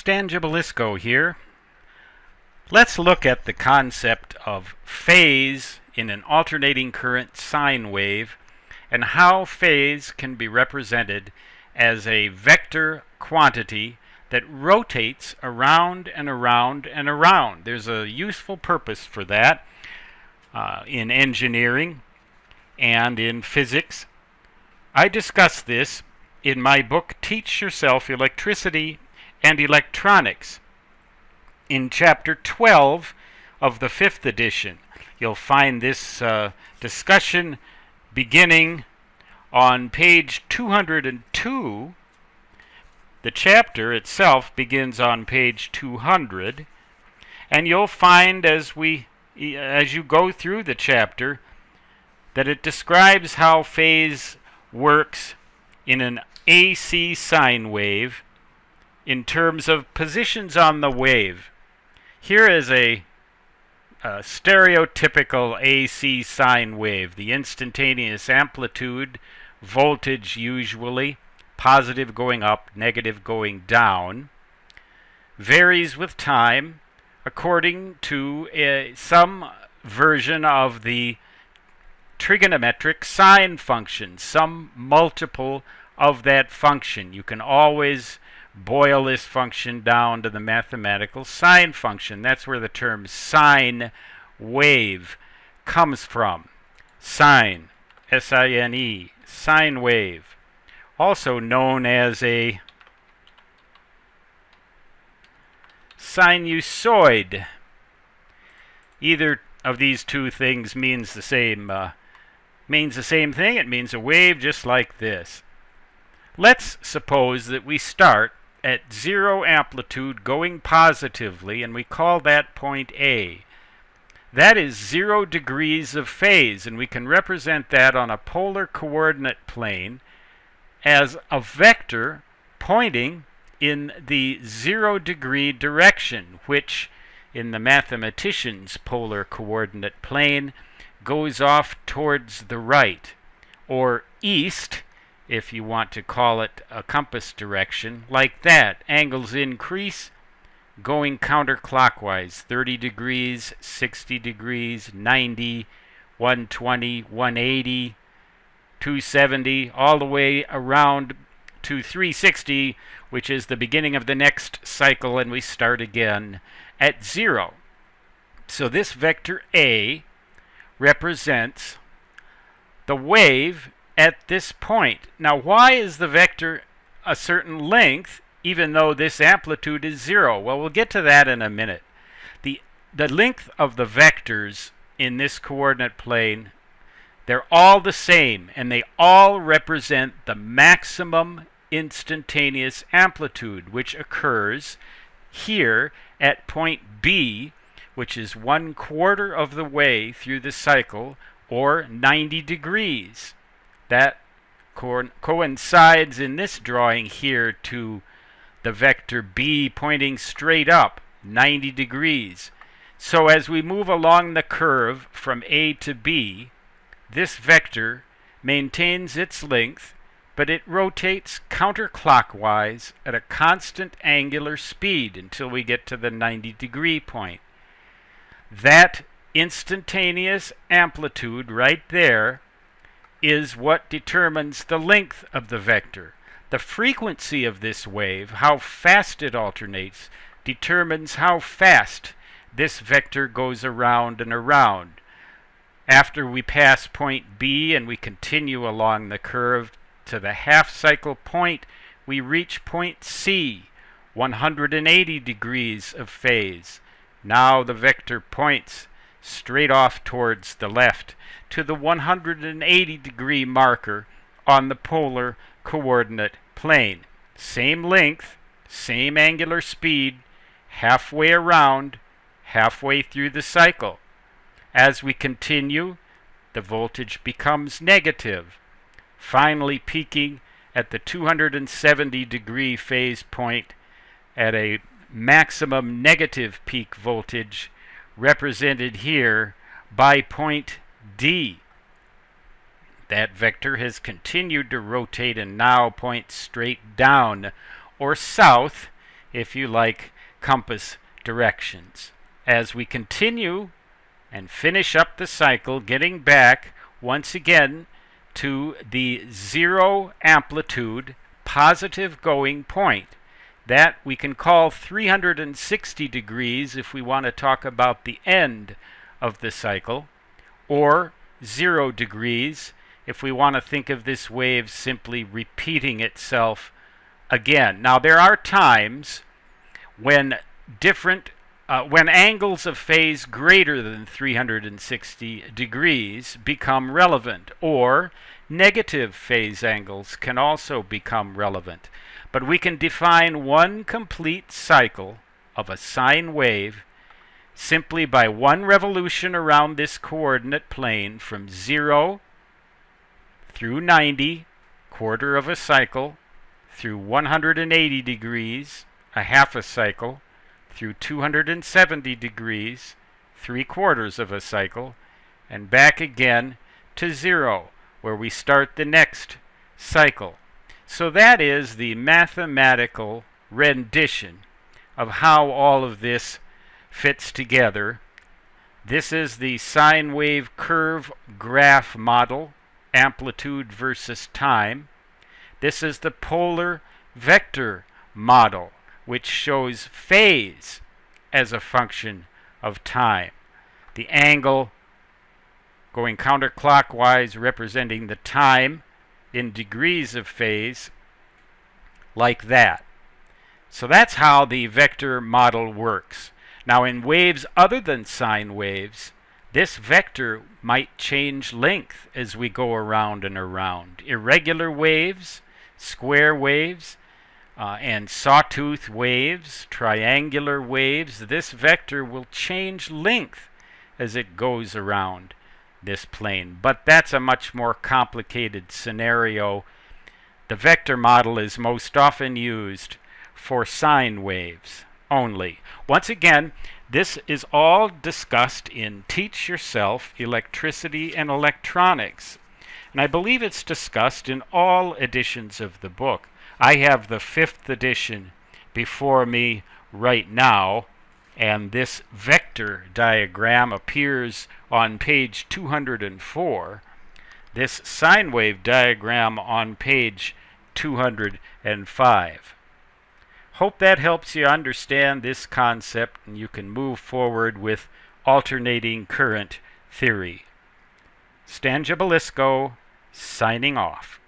Stan Gibilisco here. Let's look at the concept of phase in an alternating current sine wave and how phase can be represented as a vector quantity that rotates around and around and around. There's a useful purpose for that in engineering and in physics. I discuss this in my book, Teach Yourself Electricity and Electronics. In chapter 12 of the 5th edition, you'll find this discussion beginning on page 202. The chapter itself begins on page 200, and you'll find as you go through the chapter that it describes how phase works in an AC sine wave in terms of positions on the wave. Here is a stereotypical AC sine wave. The instantaneous amplitude, voltage usually, positive going up, negative going down, varies with time according to some version of the trigonometric sine function, some multiple of that function. You can always boil this function down to the mathematical sine function. That's where the term sine wave comes from. Sine, S-I-N-E, sine wave, also known as a sinusoid. Either of these two things means the same thing. It means a wave just like this. Let's suppose that we start at zero amplitude going positively, and we call that point A. That is 0 degrees of phase, and we can represent that on a polar coordinate plane as a vector pointing in the 0 degree direction, which in the mathematician's polar coordinate plane goes off towards the right, or east, if you want to call it a compass direction, like that. Angles increase going counterclockwise, 30 degrees, 60 degrees, 90, 120, 180, 270, all the way around to 360, which is the beginning of the next cycle, and we start again at 0. So this vector A represents the wave at this point. Now, why is the vector a certain length even though this amplitude is 0? Well, we'll get to that in a minute. The length of the vectors in this coordinate plane, they're all the same, and they all represent the maximum instantaneous amplitude, which occurs here at point B, which is 1/4 of the way through the cycle, or 90 degrees. That coincides in this drawing here to the vector B pointing straight up, 90 degrees. So as we move along the curve from A to B, this vector maintains its length, but it rotates counterclockwise at a constant angular speed until we get to the 90 degree point. That instantaneous amplitude right there is what determines the length of the vector. The frequency of this wave, how fast it alternates, determines how fast this vector goes around and around. After we pass point B and we continue along the curve to the half cycle point, we reach point C, 180 degrees of phase. Now the vector points straight off towards the left to the 180 degree marker on the polar coordinate plane. Same length, same angular speed, halfway around, halfway through the cycle. As we continue, the voltage becomes negative, finally peaking at the 270 degree phase point at a maximum negative peak voltage represented here by point D. That vector has continued to rotate and now points straight down or south if you like, compass directions. As we continue and finish up the cycle, getting back once again to the zero amplitude positive going point. That we can call 360 degrees if we want to talk about the end of the cycle, or 0 degrees if we want to think of this wave simply repeating itself again. Now there are times when when angles of phase greater than 360 degrees become relevant, or negative phase angles can also become relevant. But we can define one complete cycle of a sine wave simply by one revolution around this coordinate plane from 0 through 90, quarter of a cycle, through 180 degrees, a half a cycle, through 270 degrees, 3/4 of a cycle, and back again to 0, where we start the next cycle. So that is the mathematical rendition of how all of this fits together. This is the sine wave curve graph model, amplitude versus time. This is the polar vector model, which shows phase as a function of time. The angle going counterclockwise representing the time in degrees of phase, like that. So that's how the vector model works. Now in waves other than sine waves, this vector might change length as we go around and around. Irregular waves, square waves, and sawtooth waves, triangular waves, this vector will change length as it goes around this plane. But that's a much more complicated scenario. The vector model is most often used for sine waves only. Once again, this is all discussed in Teach Yourself Electricity and Electronics. And I believe it's discussed in all editions of the book. I have the 5th edition before me right now, and this vector diagram appears on page 204. This sine wave diagram on page 205. Hope that helps you understand this concept and you can move forward with alternating current theory. Stan Gibilisco, signing off.